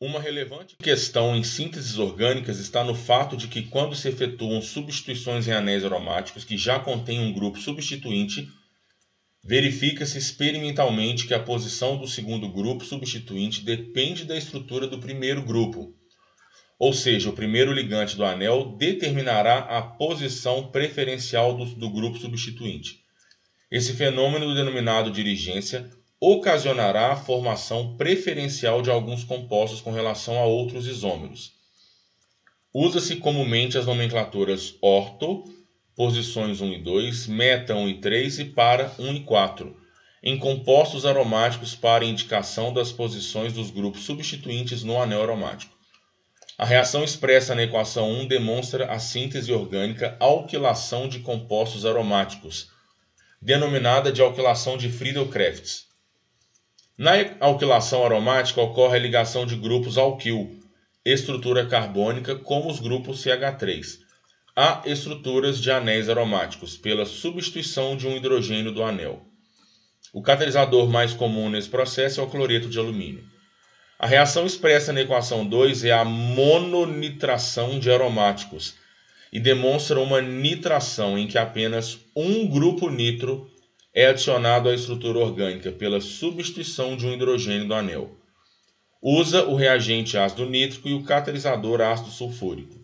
Uma relevante questão em sínteses orgânicas está no fato de que, quando se efetuam substituições em anéis aromáticos que já contêm um grupo substituinte, verifica-se experimentalmente que a posição do segundo grupo substituinte depende da estrutura do primeiro grupo. Ou seja, o primeiro ligante do anel determinará a posição preferencial do grupo substituinte. Esse fenômeno, denominado dirigência, ocasionará a formação preferencial de alguns compostos com relação a outros isômeros. Usa-se comumente as nomenclaturas orto, posições 1 e 2, meta 1 e 3 e para 1 e 4, em compostos aromáticos para indicação das posições dos grupos substituintes no anel aromático. A reação expressa na equação 1 demonstra a síntese orgânica alquilação de compostos aromáticos, denominada de alquilação de Friedel-Crafts. Na alquilação aromática ocorre a ligação de grupos alquil, estrutura carbônica, como os grupos CH3, a estruturas de anéis aromáticos, pela substituição de um hidrogênio do anel. O catalisador mais comum nesse processo é o cloreto de alumínio. A reação expressa na equação 2 é a mononitração de aromáticos e demonstra uma nitração em que apenas um grupo nitro é adicionado à estrutura orgânica pela substituição de um hidrogênio do anel. Usa o reagente ácido nítrico e o catalisador ácido sulfúrico.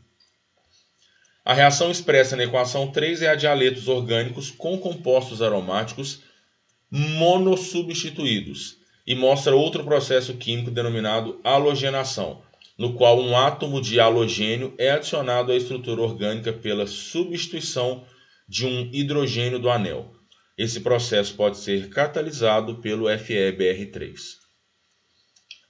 A reação expressa na equação 3 é a de haletos orgânicos com compostos aromáticos monossubstituídos e mostra outro processo químico denominado halogenação, no qual um átomo de halogênio é adicionado à estrutura orgânica pela substituição de um hidrogênio do anel. Esse processo pode ser catalisado pelo FeBr3.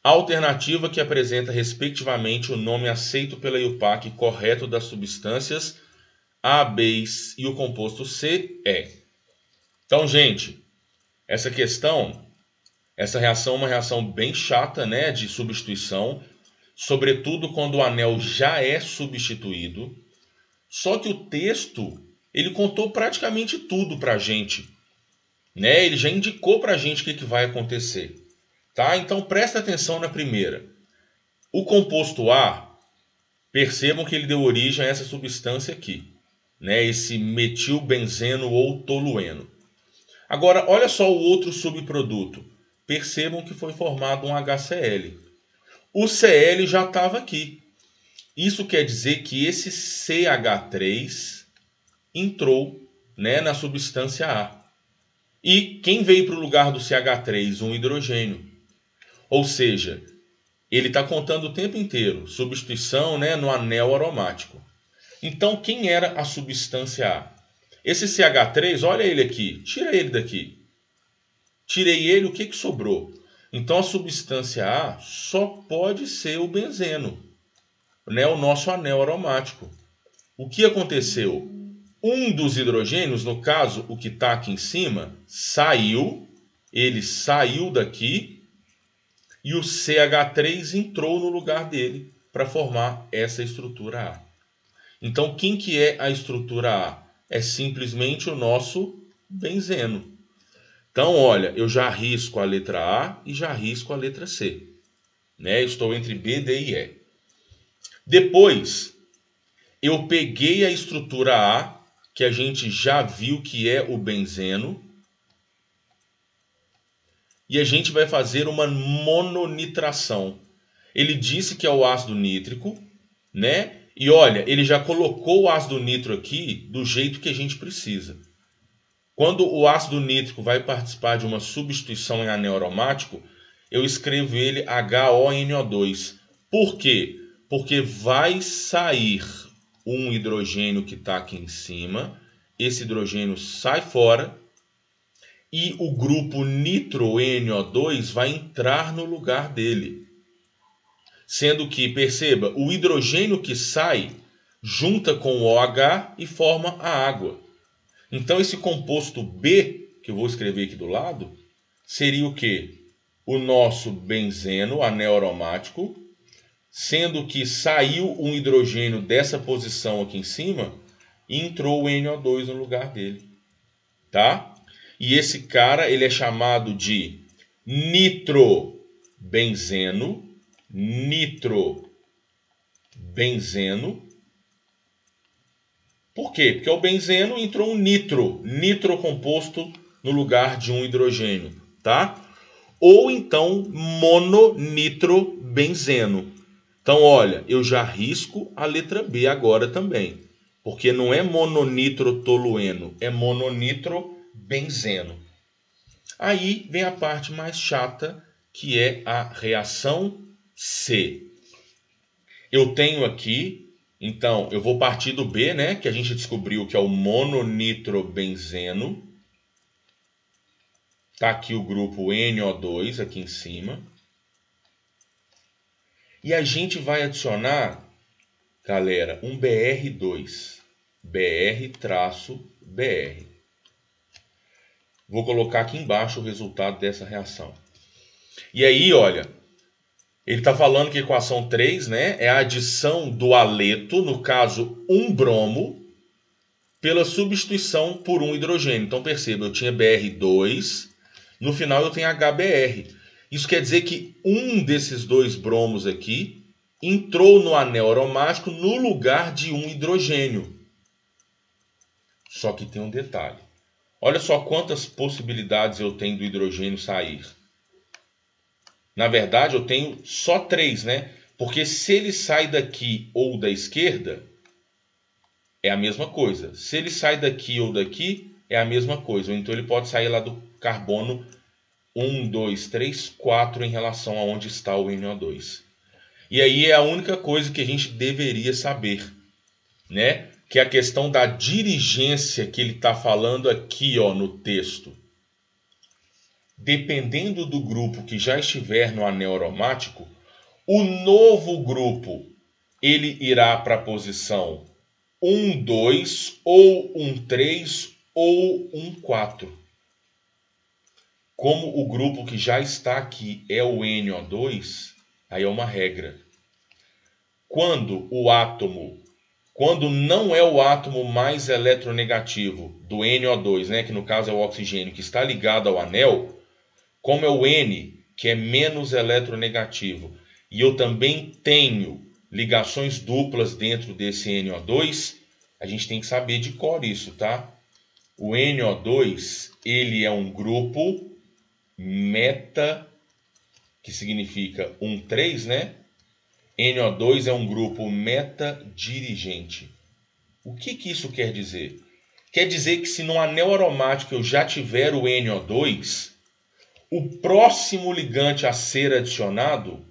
A alternativa que apresenta respectivamente o nome aceito pela IUPAC correto das substâncias A, B e o composto C é. Então, gente, essa reação é uma reação bem chata, né, de substituição, sobretudo quando o anel já é substituído. Só que o texto, ele contou praticamente tudo para a gente, né? Ele já indicou para a gente o que vai acontecer. Tá? Então presta atenção na primeira. O composto A, percebam que ele deu origem a essa substância aqui, né? Esse metilbenzeno ou tolueno. Agora, olha só o outro subproduto. Percebam que foi formado um HCl. O Cl já estava aqui. Isso quer dizer que esse CH3 entrou, né, na substância A. E quem veio para o lugar do CH3? Um hidrogênio. Ou seja, ele está contando o tempo inteiro, substituição, né, no anel aromático. Então, quem era a substância A? Esse CH3, olha ele aqui, tira ele daqui. Tirei ele, o que sobrou? Então, a substância A só pode ser o benzeno, né, o nosso anel aromático. O que aconteceu? Um dos hidrogênios, no caso, o que está aqui em cima, saiu, ele saiu daqui, e o CH3 entrou no lugar dele para formar essa estrutura A. Então, quem que é a estrutura A? É simplesmente o nosso benzeno. Então, olha, eu já risco a letra A e já risco a letra C. Né? Estou entre B, D e E. Depois, eu peguei a estrutura A, que a gente já viu que é o benzeno, e a gente vai fazer uma mononitração. Ele disse que é o ácido nítrico, né? E olha, ele já colocou o ácido nitro aqui do jeito que a gente precisa. Quando o ácido nítrico vai participar de uma substituição em anel aromático, eu escrevo ele HONO2. Por quê? Porque vai sair um hidrogênio que está aqui em cima, esse hidrogênio sai fora, e o grupo nitro-NO2 vai entrar no lugar dele. Sendo que, perceba, o hidrogênio que sai junta com o OH e forma a água. Então, esse composto B, que eu vou escrever aqui do lado, seria o quê? O nosso benzeno, anel aromático, sendo que saiu um hidrogênio dessa posição aqui em cima e entrou o NO2 no lugar dele. Tá? E esse cara, ele é chamado de nitrobenzeno, nitrobenzeno. Por quê? Porque o benzeno entrou um nitro composto no lugar de um hidrogênio, tá? Ou então mononitrobenzeno. Então, olha, eu já risco a letra B agora também, porque não é mononitrotolueno, é mononitrobenzeno. Aí vem a parte mais chata, que é a reação C. Eu tenho aqui, então, eu vou partir do B, né, que a gente descobriu que é o mononitrobenzeno. Está aqui o grupo NO2 aqui em cima. E a gente vai adicionar, galera, um BR2. BR-BR. Vou colocar aqui embaixo o resultado dessa reação. E aí, olha, ele está falando que a equação 3, né, é a adição do aleto, no caso, um bromo, pela substituição por um hidrogênio. Então, perceba, eu tinha BR2, no final eu tenho HBr. Isso quer dizer que um desses dois bromos aqui entrou no anel aromático no lugar de um hidrogênio. Só que tem um detalhe. Olha só quantas possibilidades eu tenho do hidrogênio sair. Na verdade, eu tenho só 3, né? Porque se ele sai daqui ou da esquerda, é a mesma coisa. Se ele sai daqui ou daqui, é a mesma coisa. Então, ele pode sair lá do carbono 1, 2, 3, 4 em relação a onde está o NO2. E aí é a única coisa que a gente deveria saber, né? Que é a questão da dirigência que ele está falando aqui, ó, no texto. Dependendo do grupo que já estiver no anel aromático, o novo grupo ele irá para a posição 1, 2, ou 1, 3, ou 1, 4. Como o grupo que já está aqui é o NO2, aí é uma regra. Quando não é o átomo mais eletronegativo do NO2, né, que no caso é o oxigênio, que está ligado ao anel, como é o N, que é menos eletronegativo, e eu também tenho ligações duplas dentro desse NO2, a gente tem que saber de cor isso, tá? O NO2, ele é um grupo meta, que significa 1,3, né? NO2 é um grupo meta-dirigente. O que isso quer dizer? Quer dizer que se no anel aromático eu já tiver o NO2, o próximo ligante a ser adicionado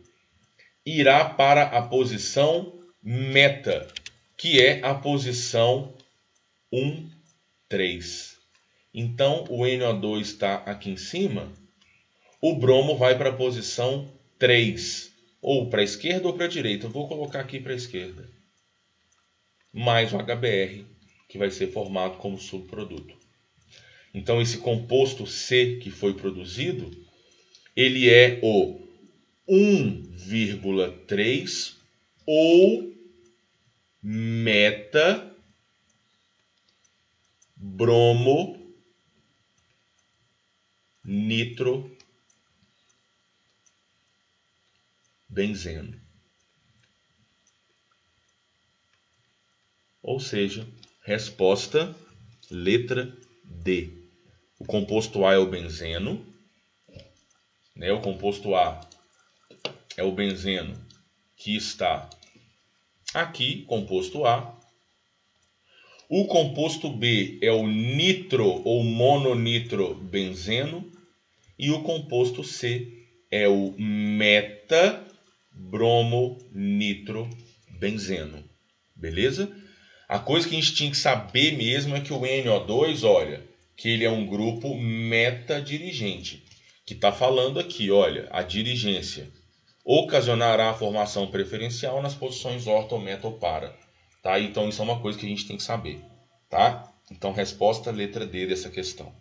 irá para a posição meta, que é a posição 1,3. Então, o NO2 está aqui em cima, o bromo vai para a posição 3, ou para a esquerda ou para a direita. Eu vou colocar aqui para a esquerda. Mais o HBr, que vai ser formado como subproduto. Então, esse composto C que foi produzido, ele é o 1,3 ou meta bromo nitrobenzeno. Ou seja, resposta letra D. O composto A é o benzeno, né? O composto A é o benzeno que está aqui, composto A. O composto B é o nitro ou mononitrobenzeno. E o composto C é o meta-bromonitrobenzeno. Beleza? A coisa que a gente tinha que saber mesmo é que o NO2, olha, que ele é um grupo meta-dirigente. Que está falando aqui, olha, a dirigência ocasionará a formação preferencial nas posições orto, meta ou para. Tá? Então, isso é uma coisa que a gente tem que saber. Tá? Então, resposta letra D dessa questão.